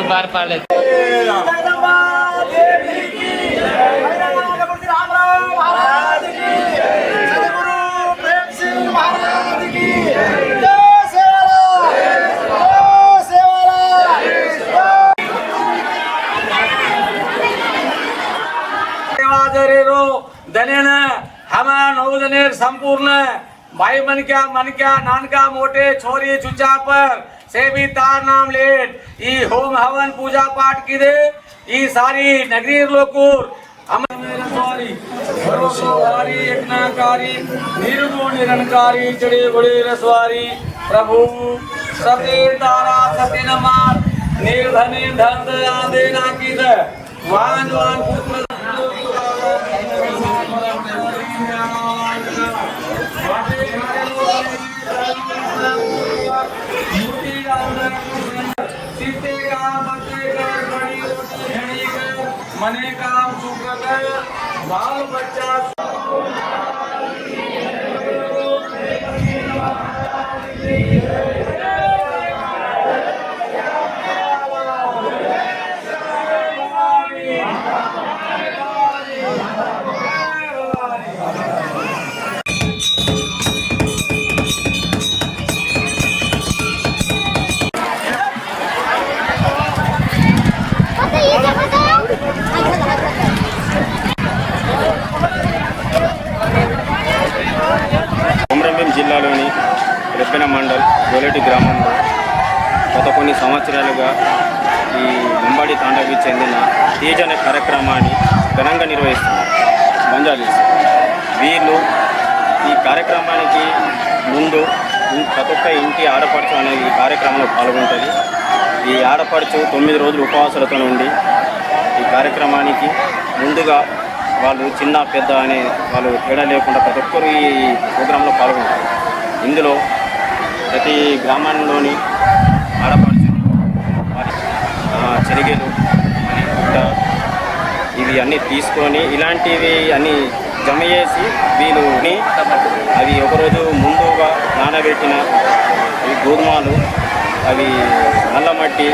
बार पाले धनेन हम नवदनेर संपूर्ण भाई मन क्या नानका मोटे छोरी चुचा पर से भी तार नाम लेट ई होम हवन पूजा पाठ की दे ई सारी नगरी लोकूर रसवारी सर्वभारी यज्ञकारी निर्गुण निरंकारी चढ़े बड़े रसवारी प्रभु सत्य तारा सत्य नमार निर्धने धन आदे ना की दे वान वान पुत्र मने काम सुख कर बाल बच्चा జిల్లాలోని రెప్పెన మండల్ గోలేటి గ్రామంలో గత కొన్ని సంవత్సరాలుగా ఈ లంబాడి తాండాకి చెందిన తేజ్ అనే కార్యక్రమాన్ని ఘనంగా నిర్వహిస్తున్నారు బంజారీస్. వీళ్ళు ఈ కార్యక్రమానికి ముందు ప్రతి ఒక్క ఇంటి ఆడపడుచు అనేది ఈ కార్యక్రమంలో పాల్గొంటుంది. ఈ ఆడపడుచు 9 రోజులు ఉపవాసాలతో ఉండి ఈ కార్యక్రమానికి ముందుగా వాళ్ళు చిన్న పెద్ద అనే వాళ్ళు తేడా లేకుండా ప్రతి ఒక్కరు ఈ ప్రోగ్రాంలో పాల్గొంటారు. ఇందులో ప్రతి గ్రామంలోని ఆడపడుచు చెరిగేలు పుట్ట ఇవి అన్నీ తీసుకొని ఇలాంటివి అన్నీ జమ చేసి వీళ్ళని అవి ఒకరోజు ముందుగా నానబెట్టిన ఈ గోధుమలు అవి నల్ల మట్టి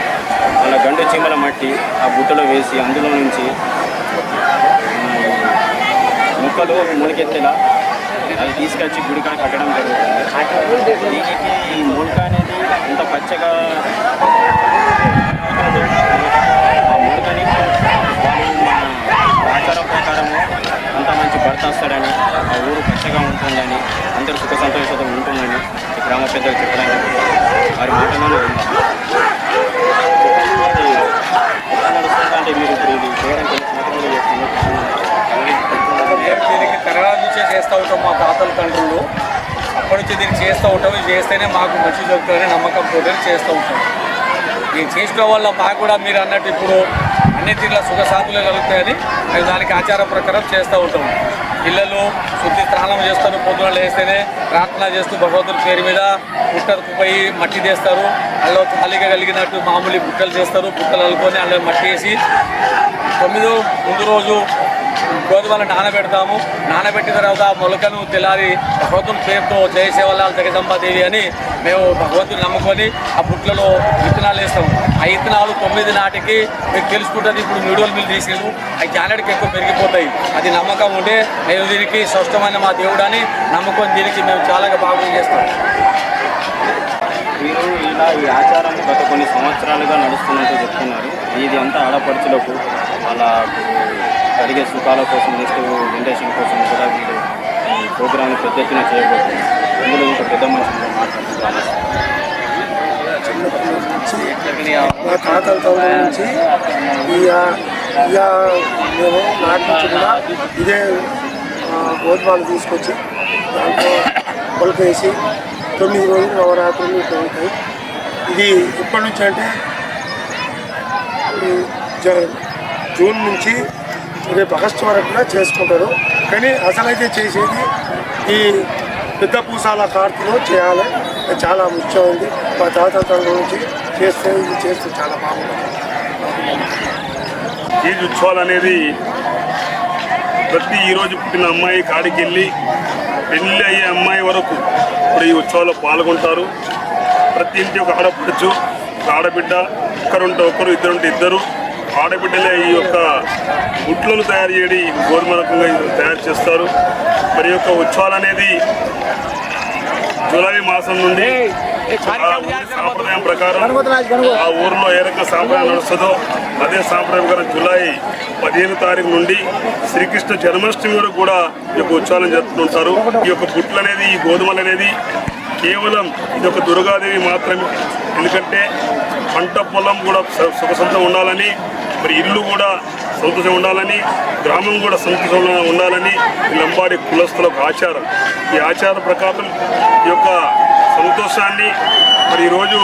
అలా గండు చీమల మట్టి ఆ బుట్టలో వేసి అందులో నుంచి మొక్కలు మొలకెత్తేలా అది తీసుకొచ్చి గుడికాడ కట్టడం జరుగుతుంది. దీనికి ఈ మొలక అనేది ఇంత పచ్చగా ఆ మొలకని ఆచారం ప్రకారము అంత మంచి భర్త వస్తాడని, ఆ ఊరు పచ్చగా ఉంటుందని, అందరూ సుఖ సంతోషంతో ఉంటుందని ఈ గ్రామ పెద్దలు చెప్పడానికి వారి మాటలను నడుస్తుందంటే మీరు ఇప్పుడు ఇది చేయడానికి దీనికి తరగతి నుంచే చేస్తూ ఉంటాం. మా తాతల తండ్రులు అప్పటి నుంచి దీన్ని చేస్తూ ఉంటాం. ఇది చేస్తేనే మాకు మంచి జరుగుతుందని నమ్మకంతో చేస్తూ ఉంటాం. దీన్ని చేసుకోవడం వల్ల మాకు కూడా మీరు అన్నట్టు ఇప్పుడు అన్ని తీరుల సుఖశాంతులు కలుగుతాయని మేము దానికి ఆచార ప్రకారం చేస్తూ ఉంటాం. పిల్లలు శుద్ధి స్నానం చేస్తారు, పొద్దున లేస్తేనే ప్రార్థన చేస్తూ భగవంతుని పేరు మీద పుట్టకు పోయి మట్టి తీస్తారు. అందులో ఖాళీగా కలిగినట్టు మామూలు బుట్టలు చేస్తారు. బుట్టలు అల్లుకొని అందులో మట్టి వేసి 9 ముందు రోజు గోధుమలు నానబెడతాము. నానబెట్టిన తర్వాత మొలకను తెల్లారి భగవంతుని పేరుతో జయసేవలాల్ జగదంబాదేవి అని మేము భగవంతుని నమ్ముకొని ఆ బుట్లలో విత్తనాలు వేస్తాము. ఆ విత్తనాలు 9 నాటికి మీకు తెలుసుకుంటుంది. ఇప్పుడు మీడియోలు మీరు తీసుకెళ్ళి అవి జానడికి ఎక్కువ పెరిగిపోతాయి. అది నమ్మకం ఉంటే మేము దీనికి స్పష్టమైన మా దేవుడు అని నమ్ముకొని దీనికి మేము చాలా బాగా చేస్తాం. వీరు ఇలా ఈ ఆచారం గత కొన్ని సంవత్సరాలుగా నడుస్తున్నట్టు చెప్తున్నారు. ఇది అంతా ఆడపడుచులకు అలా కలిగే సుఖాల కోసం, నెక్స్ట్ జనరేషన్ కోసం కూడా వీళ్ళు ఈ ప్రోగ్రాంని పెద్ద ఎత్తున చేయబోతున్నారు. ఇందులో ఇంకా పెద్ద మనుషులు మాట్లాడుతున్నారు. మా తాతల తరం నుంచి మేము నాటి నుంచి కూడా ఇదే గోధుమలు తీసుకొచ్చి దాంట్లో పొలకేసి 9 రోజులు నవరాత్రులు ఉంటాయి. ఇది ఎప్పటి నుంచి అంటే జూన్ నుంచి రేపు ఆగస్టు వరకు కూడా చేసుకుంటారు. కానీ అసలైతే చేసేది ఈ పెద్ద పూసాల కార్తీలో చేయాలి. చాలా ముఖ్యమైంది. మా తాత తరం నుంచి చేస్తే ఇది చేస్తే చాలా బాగుంటుంది. ఈ ఉత్సవాలు అనేది ప్రతి ఈరోజు పుట్టిన అమ్మాయి కాడికి వెళ్ళి పెళ్ళి అయ్యే అమ్మాయి వరకు ఇప్పుడు ఈ ఉత్సవాల్లో పాల్గొంటారు. ప్రతి ఇంటి ఒక ఆడపడుచు, ఒక ఆడబిడ్డ, ఒకరుంటే ఒకరు, ఇద్దరుంటే ఇద్దరు ఆడబిడ్డలే ఈ యొక్క గుట్లను తయారు చేయడి గోధుమ రకంగా తయారు చేస్తారు. మరి యొక్క ఉత్సవాలు అనేది జూలై మాసం నుండి సాంప్రదాయం ప్రకారం ఆ ఊర్లో ఏ రకంగా సాంప్రదాయం నడుస్తుందో అదే సాంప్రదాయం ప్రకారం జూలై 15 తారీఖు నుండి శ్రీకృష్ణ జన్మాష్టమి వరకు కూడా ఈ యొక్క ఉత్సవాలను జరుపుతుంటారు. ఈ యొక్క గుట్లు అనేది, ఈ గోధుమలు అనేది కేవలం ఇది ఒక దుర్గాదేవి మాత్రమే. ఎందుకంటే పంట పొలం కూడా సుఖసంతం ఉండాలని, మరి ఇల్లు కూడా సంతోషం ఉండాలని, గ్రామం కూడా సంతోషంగా ఉండాలని ఈ లంబాడి కులస్తులకు ఆచారం. ఈ ఆచార ప్రకారం ఈ యొక్క సంతోషాన్ని మరి ఈరోజు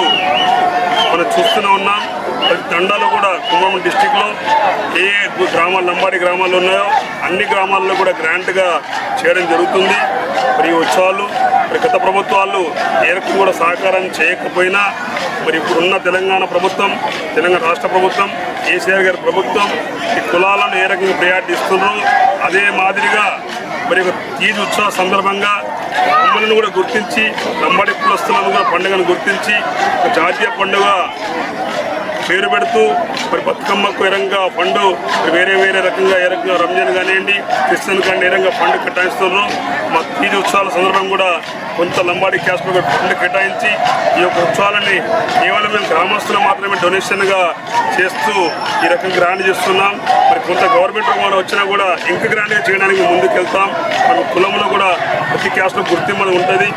మనం చూస్తూనే ఉన్నాం. ప్రతి తండాలు కూడా కుమ్మం డిస్టిక్లో ఏ గ్రామాలు లంబాడి గ్రామాలు ఉన్నాయో అన్ని గ్రామాల్లో కూడా గ్రాంట్గా చేయడం జరుగుతుంది. మరి ఈ ఉత్సవాలు మరి గత ప్రభుత్వాలు ఏ రకం కూడా సహకారం చేయకపోయినా మరి ఇప్పుడున్న తెలంగాణ ప్రభుత్వం, తెలంగాణ రాష్ట్ర ప్రభుత్వం, కేసీఆర్ గారి ప్రభుత్వం ఈ కులాలను ఏ రకంగా ప్రయారిటీ ఇస్తున్నారో అదే మాదిరిగా మరి తీజ్ ఉత్సవ సందర్భంగా మమ్మల్ని కూడా గుర్తించి లంబాడి కులస్తులను కూడా పండుగను గుర్తించి ఒక జాతీయ పండుగ పేరు పెడుతూ మరి బతుకమ్మకు ఏ రకంగా ఫండ్ వేరే రకంగా ఏ రకంగా రంజాన్ కానివ్వండి, క్రిస్టియన్ కానీ ఏ రకంగా ఫండ్ కేటాయిస్తున్నారు. మా తీజ్ ఉత్సవాల సందర్భం కూడా కొంత లంబాడి క్యాస్ట్ ఫండ్ కేటాయించి ఈ యొక్క ఉత్సవాలని కేవలం మేము గ్రామస్తులు మాత్రమే డొనేషన్గా చేస్తూ ఈ రకంగా గ్రాండ్ చేస్తున్నాం. మరి కొంత గవర్నమెంట్ మనం వచ్చినా కూడా ఇంకా గ్రాండ్గా చేయడానికి ముందుకు వెళ్తాం. మన కులంలో కూడా ప్రతి క్యాస్ట్లో గుర్తింపు ఉంటుంది.